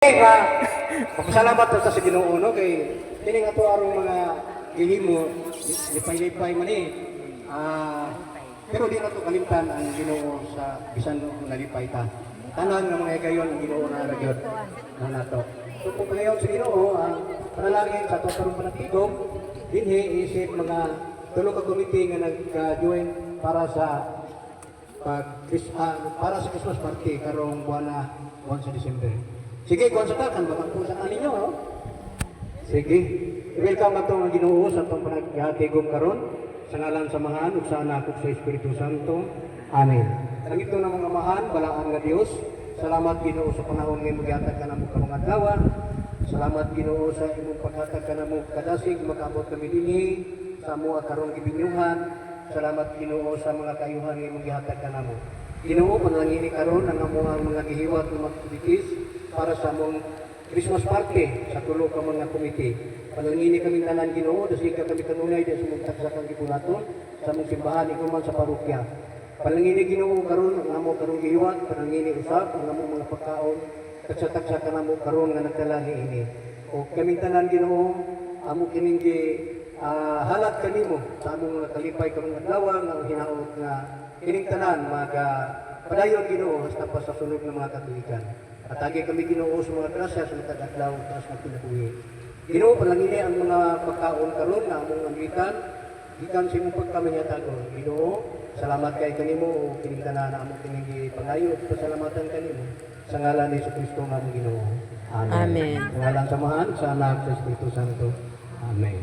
Pasalamat ta sa Ginoo no kay kini nga to arong mga gihimo lipay-lipay man ni. Pero di na to kalimtan ang Ginoo sa bisan kung nalipay ta. Tanan nga mga gayon ang Ginoo na ragyod na nato. So kung ngayon sa Ginoo panalangin sa tutarong panatigom dinhi isip mga tulo ka komite nga nag-join para sa para sa Christmas party karong buwan sa December. Sige, kung sa takan, makakpusan ninyo. Sige. I-welcome nato ang Ginoo sa itong panaghatigom karon sa ngalan sa Samahan ug sa Anak ug sa Espiritu Santo. Amen. Nangito na mga mahan, balaan nga Dios. Salamat Ginoo sa panahon nga maghatag ka namo karong adlaw. Salamat Ginoo sa imong paghatag ka namo kadasig makaabot kami dinhi sa amo karong gibinyuhan. Salamat Ginoo sa mga kayuhan nga imong gihatag ka namo. Ginoo, panalangin karon ang among mga gihiwat nga magtibikis para sa among Christmas party sa tulo ka mga komite. Panalangin kami tanan Ginoo, dasig kami kanunay sa sumugtak sa kang gibulaton sa among simbahan ikaw man sa parokya. Panalangin Ginoo karon ang among karong gihiwat, panalangin usab ang among mga pagkaon tagsa-tagsa ka namo karon nga nagdala ini. O kami tanan Ginoo, amo kining halat kanimo sa among mga kalipay karong adlaw nga hinaot nga kining tanan padayon Ginoo hasta pa sa sulod ng mga Katolikan. Atagi kami Ginoo sa mga grasya sa matag adlaw taas na kinabuhi. Ginoo panalangin ang mga pagkaon karon nga among ambitan gikan sa imong pagkamanyatagon. Ginoo, salamat kay kanimo o kining tanan na among kining panayo ug pasalamatan kanimo sa ngalan ni Jesucristo nga among Ginoo. Amen. Amen. Sa ngalan sa Samahan sa Anak sa Espiritu Santo. Amen.